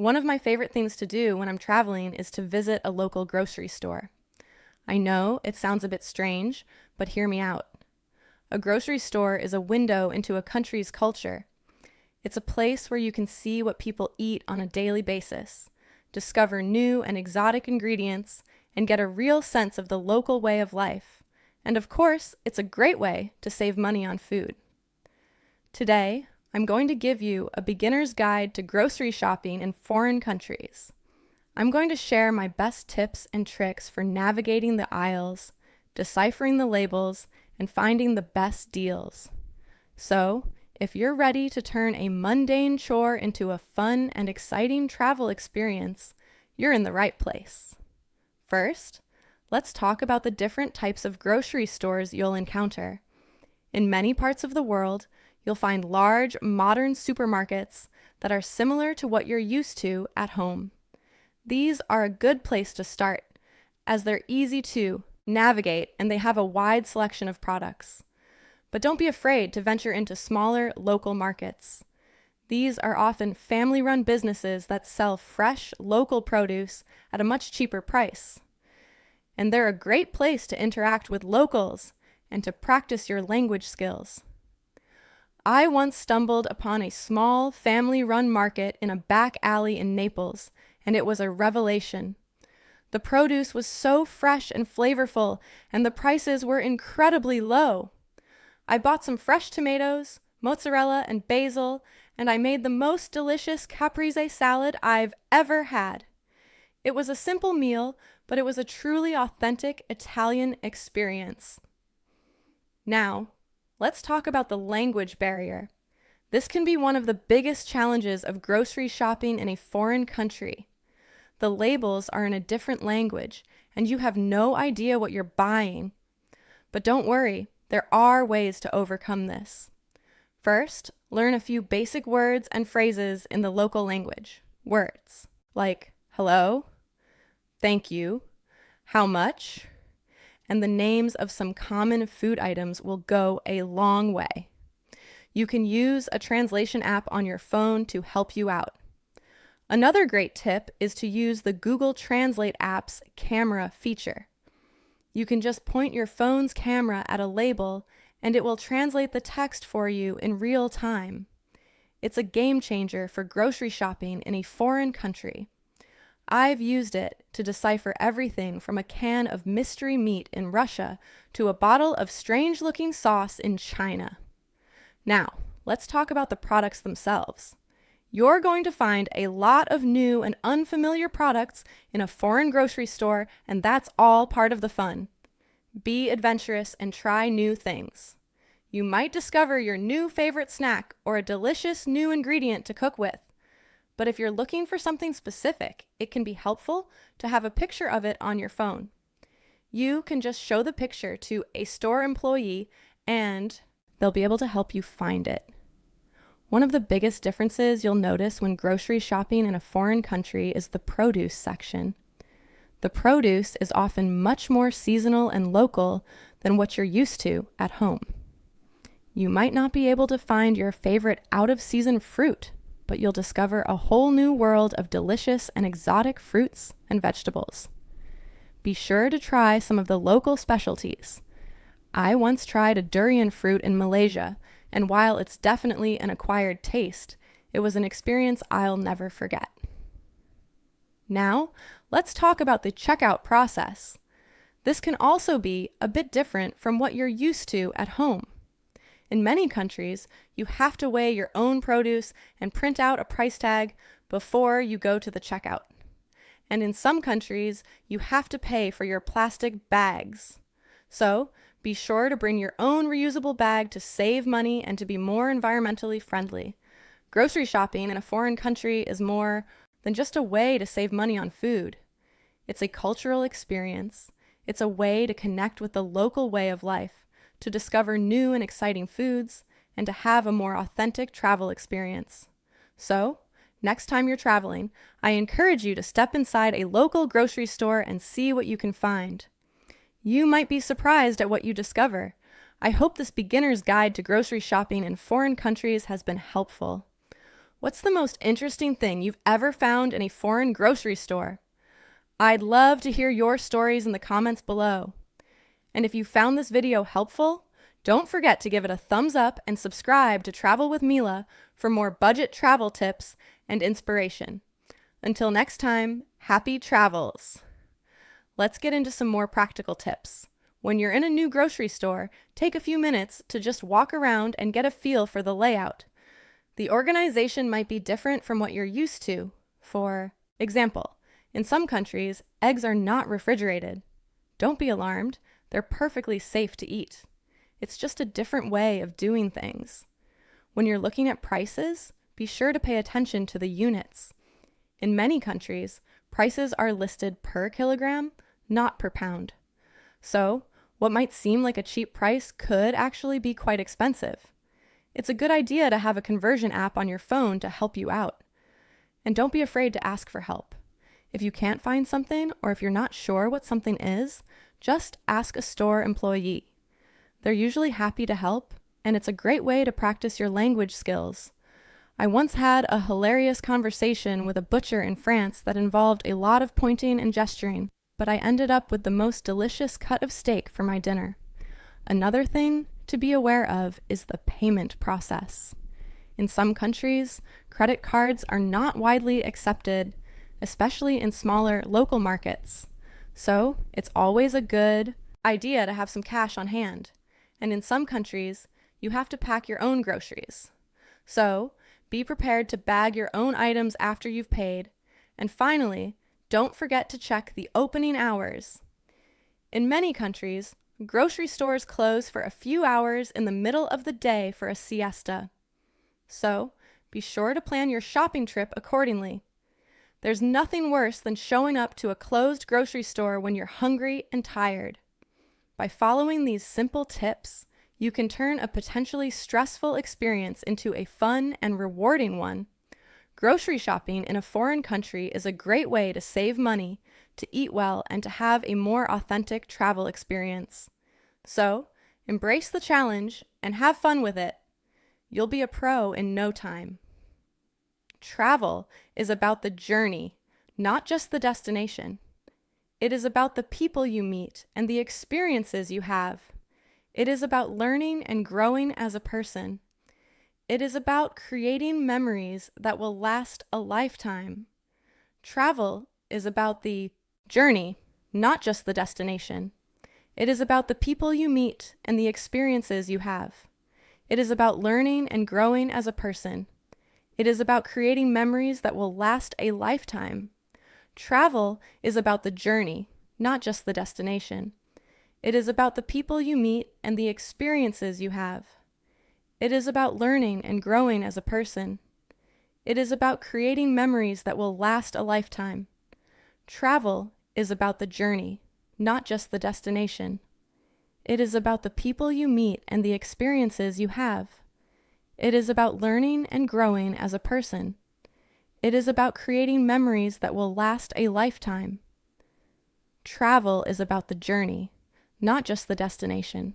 One of my favorite things to do when I'm traveling is to visit a local grocery store. I know it sounds a bit strange, but hear me out. A grocery store is a window into a country's culture. It's a place where you can see what people eat on a daily basis, discover new and exotic ingredients, and get a real sense of the local way of life. And of course, it's a great way to save money on food. Today, I'm going to give you a beginner's guide to grocery shopping in foreign countries. I'm going to share my best tips and tricks for navigating the aisles, deciphering the labels, and finding the best deals. So, if you're ready to turn a mundane chore into a fun and exciting travel experience, you're in the right place. First, let's talk about the different types of grocery stores you'll encounter. In many parts of the world, you'll find large, modern supermarkets that are similar to what you're used to at home. These are a good place to start, as they're easy to navigate and they have a wide selection of products. But don't be afraid to venture into smaller, local markets. These are often family-run businesses that sell fresh, local produce at a much cheaper price. And they're a great place to interact with locals and to practice your language skills. I once stumbled upon a small, family-run market in a back alley in Naples, and it was a revelation. The produce was so fresh and flavorful, and the prices were incredibly low. I bought some fresh tomatoes, mozzarella, and basil, and I made the most delicious caprese salad I've ever had. It was a simple meal, but it was a truly authentic Italian experience. Now, let's talk about the language barrier. This can be one of the biggest challenges of grocery shopping in a foreign country. The labels are in a different language, and you have no idea what you're buying. But don't worry, there are ways to overcome this. First, learn a few basic words and phrases in the local language. Words like hello, thank you, how much, and the names of some common food items will go a long way. You can use a translation app on your phone to help you out. Another great tip is to use the Google Translate app's camera feature. You can just point your phone's camera at a label and it will translate the text for you in real time. It's a game changer for grocery shopping in a foreign country. I've used it to decipher everything from a can of mystery meat in Russia to a bottle of strange-looking sauce in China. Now, let's talk about the products themselves. You're going to find a lot of new and unfamiliar products in a foreign grocery store, and that's all part of the fun. Be adventurous and try new things. You might discover your new favorite snack or a delicious new ingredient to cook with. But if you're looking for something specific, it can be helpful to have a picture of it on your phone. You can just show the picture to a store employee and they'll be able to help you find it. One of the biggest differences you'll notice when grocery shopping in a foreign country is the produce section. The produce is often much more seasonal and local than what you're used to at home. You might not be able to find your favorite out-of-season fruit, but you'll discover a whole new world of delicious and exotic fruits and vegetables. Be sure to try some of the local specialties. I once tried a durian fruit in Malaysia, and while it's definitely an acquired taste, it was an experience I'll never forget. Now, let's talk about the checkout process. This can also be a bit different from what you're used to at home. In many countries, you have to weigh your own produce and print out a price tag before you go to the checkout. And in some countries, you have to pay for your plastic bags. So, be sure to bring your own reusable bag to save money and to be more environmentally friendly. Grocery shopping in a foreign country is more than just a way to save money on food. It's a cultural experience. It's a way to connect with the local way of life, to discover new and exciting foods, and to have a more authentic travel experience. So, next time you're traveling, I encourage you to step inside a local grocery store and see what you can find. You might be surprised at what you discover. I hope this beginner's guide to grocery shopping in foreign countries has been helpful. What's the most interesting thing you've ever found in a foreign grocery store? I'd love to hear your stories in the comments below. And if you found this video helpful, don't forget to give it a thumbs up and subscribe to Travel with Mila for more budget travel tips and inspiration. Until next time, happy travels! Let's get into some more practical tips. When you're in a new grocery store, take a few minutes to just walk around and get a feel for the layout. The organization might be different from what you're used to. For example, in some countries, eggs are not refrigerated. Don't be alarmed, they're perfectly safe to eat. It's just a different way of doing things. When you're looking at prices, be sure to pay attention to the units. In many countries, prices are listed per kilogram, not per pound. So, what might seem like a cheap price could actually be quite expensive. It's a good idea to have a conversion app on your phone to help you out. And don't be afraid to ask for help. If you can't find something, or if you're not sure what something is, just ask a store employee. They're usually happy to help, and it's a great way to practice your language skills. I once had a hilarious conversation with a butcher in France that involved a lot of pointing and gesturing, but I ended up with the most delicious cut of steak for my dinner. Another thing to be aware of is the payment process. In some countries, credit cards are not widely accepted, especially in smaller local markets. So it's always a good idea to have some cash on hand. And in some countries, you have to pack your own groceries. So be prepared to bag your own items after you've paid. And finally, don't forget to check the opening hours. In many countries, grocery stores close for a few hours in the middle of the day for a siesta. So be sure to plan your shopping trip accordingly. There's nothing worse than showing up to a closed grocery store when you're hungry and tired. By following these simple tips, you can turn a potentially stressful experience into a fun and rewarding one. Grocery shopping in a foreign country is a great way to save money, to eat well, and to have a more authentic travel experience. So, embrace the challenge and have fun with it. You'll be a pro in no time. Travel is about the journey, not just the destination. It is about the people you meet and the experiences you have. It is about learning and growing as a person. It is about creating memories that will last a lifetime. Travel is about the journey, not just the destination. It is about the people you meet and the experiences you have. It is about learning and growing as a person. It is about creating memories that will last a lifetime. Travel is about the journey, not just the destination. It is about the people you meet and the experiences you have. It is about learning and growing as a person. It is about creating memories that will last a lifetime. Travel is about the journey, not just the destination. It is about the people you meet and the experiences you have. It is about learning and growing as a person. It is about creating memories that will last a lifetime. Travel is about the journey, not just the destination.